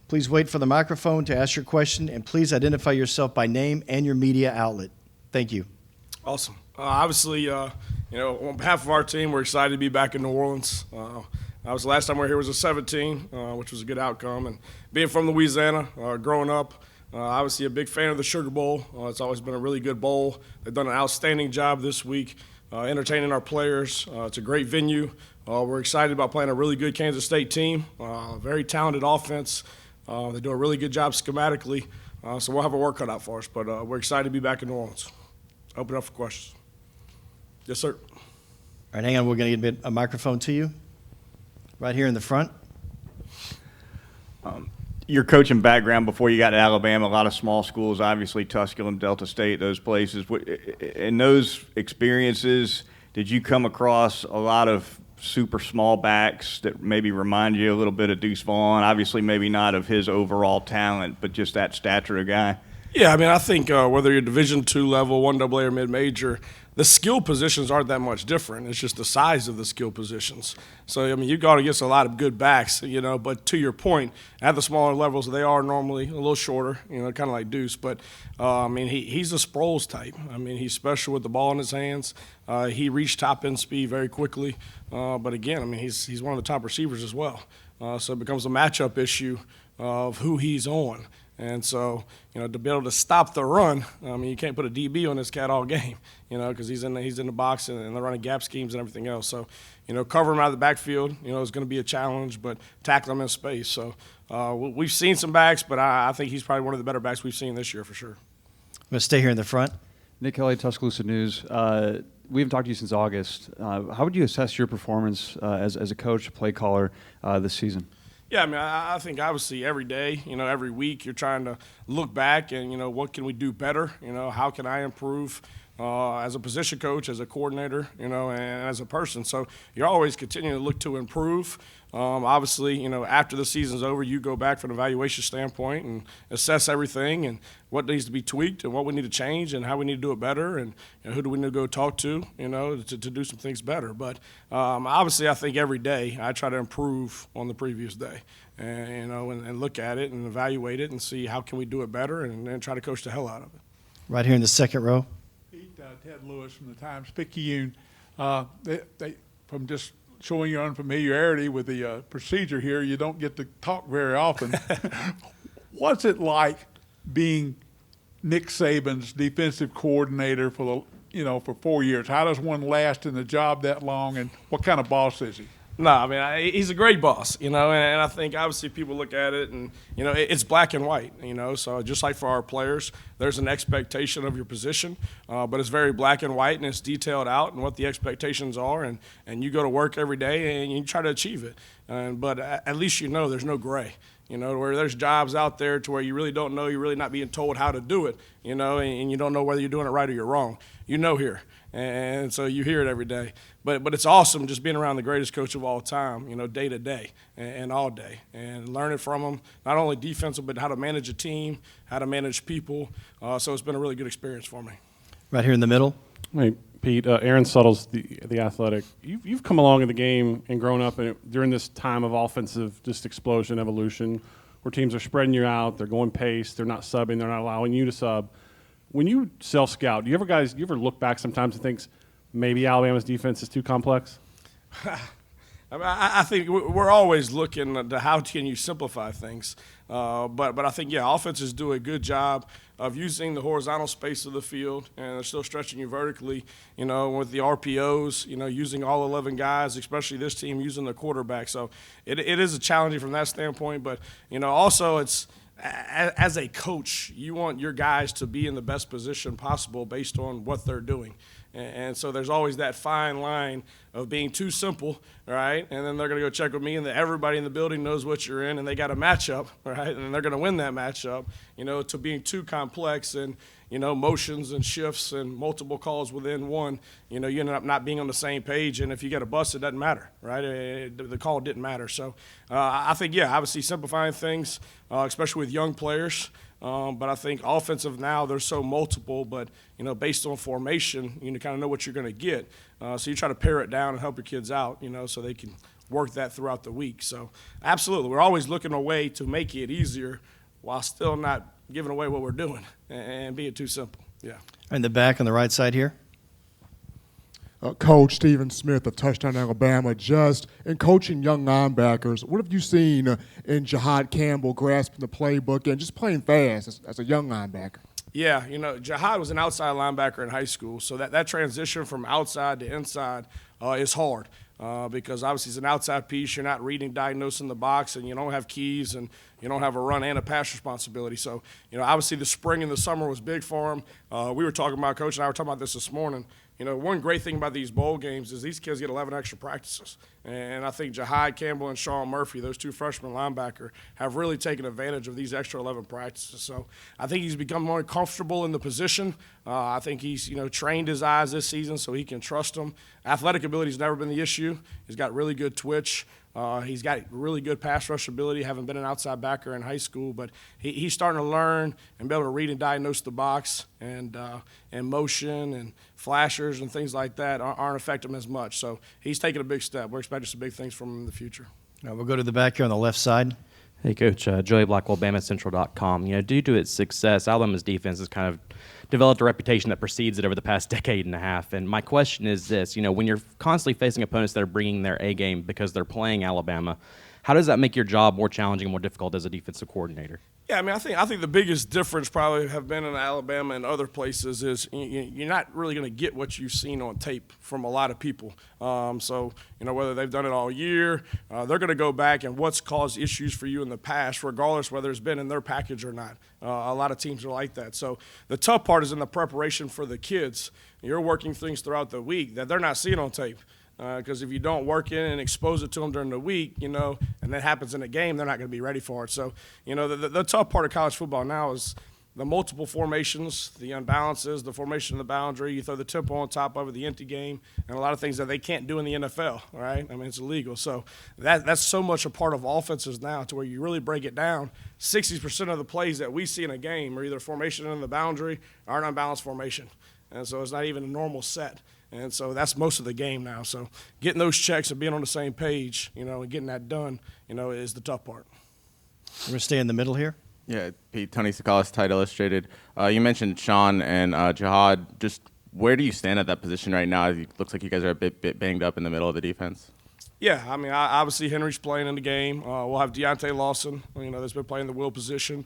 Please wait for the microphone to ask your question, and please identify yourself by name and your media outlet. Thank you. Awesome. Obviously, on behalf of our team, we're excited to be back in New Orleans. Obviously, last time we were here was a 17, which was a good outcome. And being from Louisiana, growing up, obviously a big fan of the Sugar Bowl. It's always been a really good bowl. They've done an outstanding job this week entertaining our players. It's a great venue. We're excited about playing a really good Kansas State team, very talented offense. They do a really good job schematically, so we'll have a work cut out for us. But we're excited to be back in New Orleans. Open up for questions. Yes, sir. All right, hang on. We're going to get a microphone to you right here in the front. Your coaching background before you got to Alabama, a lot of small schools, obviously Tusculum, Delta State, those places. In those experiences, did you come across a lot of super small backs that maybe remind you a little bit of Deuce Vaughn? Obviously, maybe not of his overall talent, but just that stature of guy. Yeah, I mean, I think whether you're Division II level, 1AA or mid-major, the skill positions aren't that much different. It's just the size of the skill positions. So, I mean, you've got against a lot of good backs, but to your point, at the smaller levels, they are normally a little shorter, kind of like Deuce. But, he's a Sproles type. I mean, he's special with the ball in his hands. He reached top-end speed very quickly. But, again, he's one of the top receivers as well. So it becomes a matchup issue of who he's on. And so, to be able to stop the run, you can't put a DB on this cat all game, because he's in the box and they're running gap schemes and everything else. So, cover him out of the backfield, is going to be a challenge, but tackle him in space. So, we've seen some backs, but I think he's probably one of the better backs we've seen this year for sure. I'm going to stay here in the front. Nick Kelly, Tuscaloosa News. We haven't talked to you since August. How would you assess your performance as a coach, play caller this season? Yeah, I think obviously every day, every week you're trying to look back and, what can we do better? How can I improve as a position coach, as a coordinator, and as a person. So you're always continuing to look to improve. Obviously, after the season's over, you go back from an evaluation standpoint and assess everything and what needs to be tweaked and what we need to change and how we need to do it better and who do we need to go talk to, to do some things better. But obviously, I think every day I try to improve on the previous day and look at it and evaluate it and see how can we do it better and try to coach the hell out of it. Right here in the second row. Ted Lewis from the Times-Picayune. From just showing your unfamiliarity with the procedure here, you don't get to talk very often. What's it like being Nick Saban's defensive coordinator for 4 years? How does one last in the job that long, and what kind of boss is he? No, he's a great boss, and I think obviously people look at it and, it's black and white, so just like for our players, there's an expectation of your position, but it's very black and white and it's detailed out and what the expectations are, and you go to work every day and you try to achieve it, but at least there's no gray. Where there's jobs out there to where you really don't know, you're really not being told how to do it, and you don't know whether you're doing it right or you're wrong. Here. And so you hear it every day. But it's awesome just being around the greatest coach of all time, day to day and all day, and learning from him, not only defensive, but how to manage a team, how to manage people. So it's been a really good experience for me. Right here in the middle. Hey, Pete, Aaron Suttles, the Athletic. You've come along in the game and grown up during this time of offensive just explosion, evolution, where teams are spreading you out, they're going pace, they're not subbing, they're not allowing you to sub. When you self-scout, do you ever look back sometimes and think maybe Alabama's defense is too complex? I think we're always looking to how can you simplify things. But I think, offenses do a good job of using the horizontal space of the field, and they're still stretching you vertically, with the RPOs, using all 11 guys, especially this team using the quarterback. So it is a challenging from that standpoint. But, also it's – as a coach, you want your guys to be in the best position possible based on what they're doing. And so there's always that fine line of being too simple, right? And then they're going to go check with me, and everybody in the building knows what you're in, and they got a matchup, right? And they're going to win that matchup, to being too complex and, motions and shifts and multiple calls within one, you end up not being on the same page. And if you get a bust, it doesn't matter, right? The call didn't matter. So I think, obviously simplifying things, especially with young players. But I think offensive now, they're so multiple, but, based on formation, you kind of know what you're going to get. So you try to pare it down and help your kids out, so they can work that throughout the week. So absolutely, we're always looking a way to make it easier while still not giving away what we're doing and being too simple. Yeah. In the back on the right side here. Coach Stephen Smith of Touchdown Alabama, just in coaching young linebackers, what have you seen in Jihad Campbell grasping the playbook and just playing fast as a young linebacker? Yeah, Jihad was an outside linebacker in high school, so that transition from outside to inside is hard because obviously it's an outside piece. You're not reading, diagnosing the box, and you don't have keys, and you don't have a run and a pass responsibility. So, obviously the spring and the summer was big for him. We were talking about, Coach and I were talking about this morning. One great thing about these bowl games is these kids get 11 extra practices. And I think Jihad Campbell and Sean Murphy, those two freshman linebacker, have really taken advantage of these extra 11 practices. So I think he's become more comfortable in the position. I think he's, trained his eyes this season so he can trust them. Athletic ability's never been the issue. He's got really good twitch. He's got really good pass rush ability, having been an outside backer in high school, but he's starting to learn and be able to read and diagnose the box, and motion and flashers and things like that aren't affecting him as much. So he's taking a big step. We're expecting some big things from him in the future. We'll go to the back here on the left side. Hey, Coach. Joey Blackwell, BamaCentral.com. Due to its success, Alabama's defense has kind of developed a reputation that precedes it over the past decade and a half. And my question is this, when you're constantly facing opponents that are bringing their A game because they're playing Alabama, how does that make your job more challenging and more difficult as a defensive coordinator? Yeah, I think the biggest difference probably have been in Alabama and other places is you're not really going to get what you've seen on tape from a lot of people. So whether they've done it all year, they're going to go back and what's caused issues for you in the past, regardless whether it's been in their package or not. A lot of teams are like that. So the tough part is in the preparation for the kids. You're working things throughout the week that they're not seeing on tape. Because if you don't work in and expose it to them during the week, and that happens in a game, they're not going to be ready for it. So, the tough part of college football now is the multiple formations, the unbalances, the formation of the boundary. You throw the tempo on top of it, the empty game, and a lot of things that they can't do in the NFL, right? It's illegal. So that's so much a part of offenses now to where you really break it down. 60% of the plays that we see in a game are either formation in the boundary or an unbalanced formation. And so it's not even a normal set. And so that's most of the game now. So getting those checks and being on the same page, and getting that done, is the tough part. We're going to stay in the middle here. Yeah, Pete, Tony Sakalas, Tide Illustrated. You mentioned Sean and Jihad. Just where do you stand at that position right now? It looks like you guys are a bit banged up in the middle of the defense. Yeah, obviously Henry's playing in the game. We'll have Deontay Lawson, that's been playing the will position.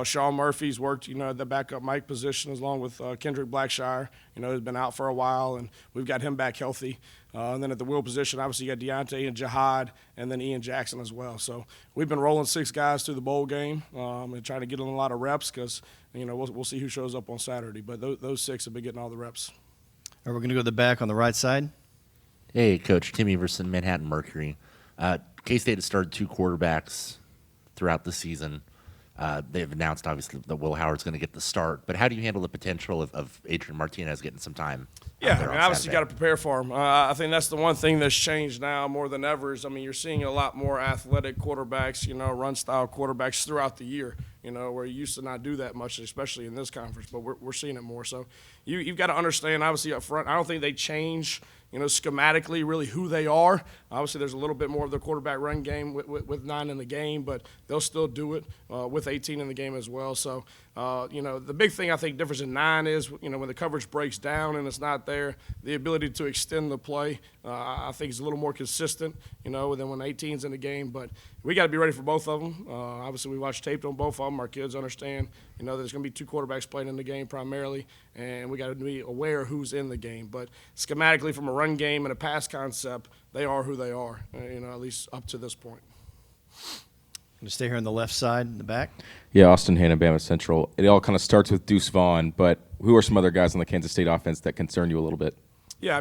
Sean Murphy's worked, the backup Mike position along with Kendrick Blackshire, has been out for a while, and we've got him back healthy. And then at the will position, obviously you got Deontay and Jihad, and then Ian Jackson as well. So we've been rolling 6 guys through the bowl game and trying to get them a lot of reps because, we'll see who shows up on Saturday. But those 6 have been getting all the reps. All right, we're going to go to the back on the right side. Hey, Coach. Tim Everson, Manhattan Mercury. K-State has started 2 quarterbacks throughout the season. They've announced, obviously, that Will Howard's going to get the start. But how do you handle the potential of Adrian Martinez getting some time? Yeah, obviously you got to prepare for him. I think that's the one thing that's changed now more than ever is, you're seeing a lot more athletic quarterbacks, run-style quarterbacks throughout the year, where you used to not do that much, especially in this conference, but we're seeing it more. So you've got to understand, obviously, up front, I don't think they change schematically really who they are. Obviously, there's a little bit more of the quarterback run game with 9 in the game, but they'll still do it with 18 in the game as well. So, the big thing I think difference in 9 is, when the coverage breaks down and it's not there, the ability to extend the play, I think is a little more consistent, than when 18's in the game. But we got to be ready for both of them. Obviously, we watch tape on both of them. Our kids understand, there's going to be 2 quarterbacks playing in the game primarily, and we got to be aware of who's in the game. But schematically, from a run game and a pass concept, they are who they are, at least up to this point. Going to stay here on the left side in the back. Yeah, Austin Hannon, Bama Central. It all kind of starts with Deuce Vaughn, but who are some other guys on the Kansas State offense that concern you a little bit? Yeah, I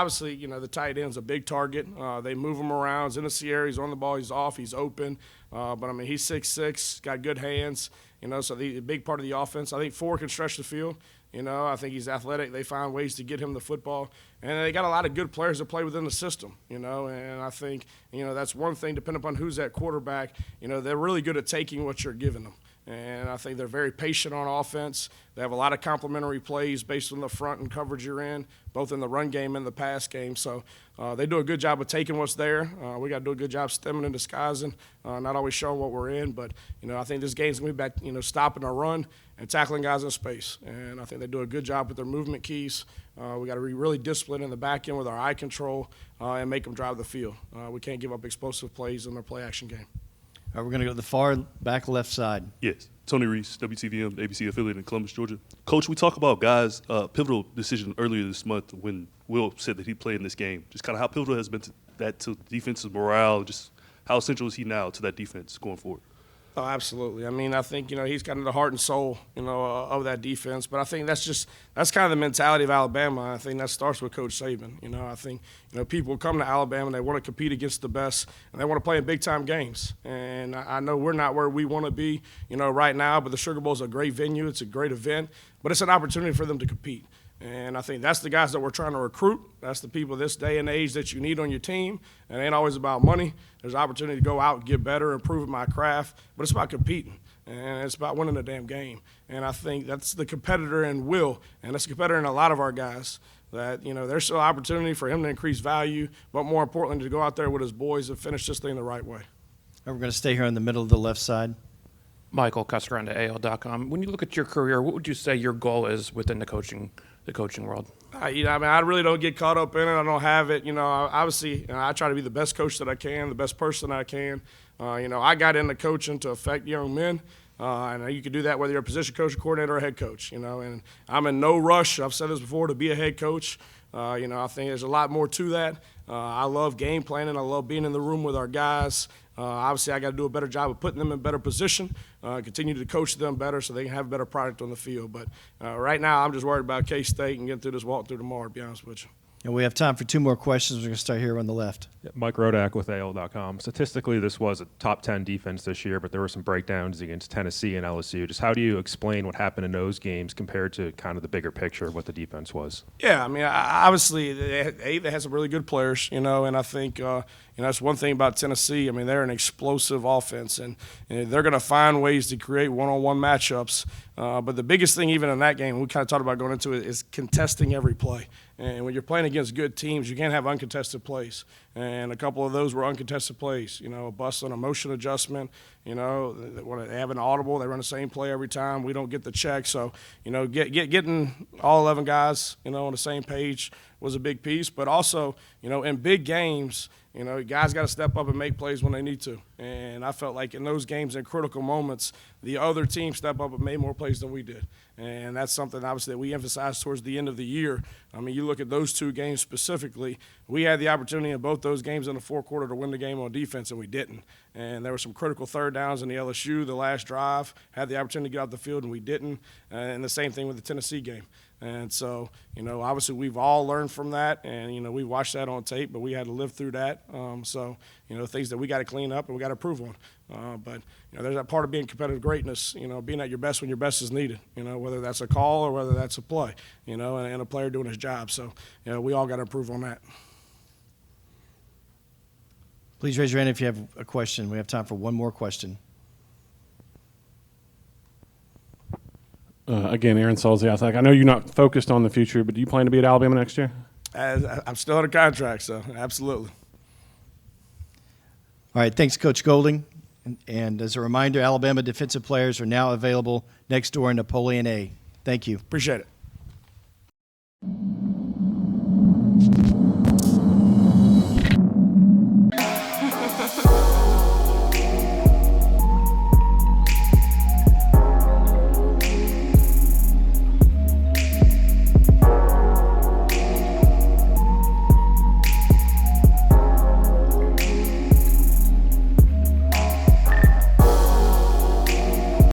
obviously, the tight end's a big target. They move him around. He's in the Sierra. He's on the ball. He's off. He's open. But, he's 6'6", got good hands, so the big part of the offense. I think 4 can stretch the field. I think he's athletic. They find ways to get him the football. And they got a lot of good players that play within the system, and I think, that's one thing, depending upon who's at quarterback, they're really good at taking what you're giving them. And I think they're very patient on offense. They have a lot of complementary plays based on the front and coverage you're in, both in the run game and the pass game. So they do a good job of taking what's there. We got to do a good job stemming and disguising, not always showing what we're in. But, I think this game's going to be about, stopping our run and tackling guys in space. And I think they do a good job with their movement keys. We got to be really disciplined in the back end with our eye control and make them drive the field. We can't give up explosive plays in their play action game. All right, we're going to go to the far back left side. Yes, Tony Reese, WTVM, ABC affiliate in Columbus, Georgia. Coach, we talk about guys' pivotal decision earlier this month when Will said that he played in this game. Just kind of how pivotal has been to defensive morale, just how essential is he now to that defense going forward? Oh, absolutely. I mean, I think, he's kind of the heart and soul, of that defense. But I think that's kind of the mentality of Alabama. I think that starts with Coach Saban. I think, people come to Alabama and they want to compete against the best and they want to play in big-time games. And I know we're not where we want to be, right now, but the Sugar Bowl is a great venue. It's a great event. But it's an opportunity for them to compete. And I think that's the guys that we're trying to recruit. That's the people this day and age that you need on your team. And it ain't always about money. There's opportunity to go out and get better, improve my craft. But it's about competing. And it's about winning the damn game. And I think that's the competitor in Will. And that's the competitor in a lot of our guys. That, there's still opportunity for him to increase value. But more importantly, to go out there with his boys and finish this thing the right way. We're going to stay here in the middle of the left side. Michael Casagrande, AL.com. When you look at your career, what would you say your goal is within the coaching world? I really don't get caught up in it. I don't have it. Obviously, I try to be the best coach that I can, the best person I can. I got into coaching to affect young men. And you can do that whether you're a position coach, a coordinator, or a head coach. And I'm in no rush. I've said this before, to be a head coach. I think there's a lot more to that. I love game planning. I love being in the room with our guys. Obviously, I got to do a better job of putting them in better position, continue to coach them better so they can have a better product on the field. But right now, I'm just worried about K-State and getting through this walk through tomorrow, to be honest with you. And we have time for 2 more questions. We're going to start here on the left. Mike Rodak with AL.com. Statistically, this was a top 10 defense this year, but there were some breakdowns against Tennessee and LSU. Just how do you explain what happened in those games compared to kind of the bigger picture of what the defense was? Yeah, obviously, they had some really good players, and I think that's one thing about Tennessee. They're an explosive offense, and they're going to find ways to create one-on-one matchups. But the biggest thing even in that game, we kind of talked about going into it, is contesting every play. And when you're playing against good teams, you can't have uncontested plays. And a couple of those were uncontested plays. A bust on a motion adjustment. When they have an audible, they run the same play every time. We don't get the check. So, getting all 11 guys, on the same page was a big piece. But also, in big games, guys got to step up and make plays when they need to. And I felt like in those games, in critical moments, the other team stepped up and made more plays than we did. And that's something, obviously, that we emphasized towards the end of the year. You look at those 2 games specifically, we had the opportunity in both those games in the fourth quarter to win the game on defense, and we didn't. And there were some critical third downs in the LSU, the last drive, had the opportunity to get out the field, and we didn't. And the same thing with the Tennessee game. And so, obviously we've all learned from that, and, we watched that on tape, but we had to live through that. Things that we got to clean up and we got to improve on. But, there's that part of being competitive greatness, being at your best when your best is needed, whether that's a call or whether that's a play, and a player doing his job. So, we all got to improve on that. Please raise your hand if you have a question. We have time for one more question. Again, Aaron Suttles, The Athletic. I know you're not focused on the future, but do you plan to be at Alabama next year? I'm still under contract, so absolutely. All right, thanks, Coach Golding. And as a reminder, Alabama defensive players are now available next door in Napoleon A. Thank you. Appreciate it.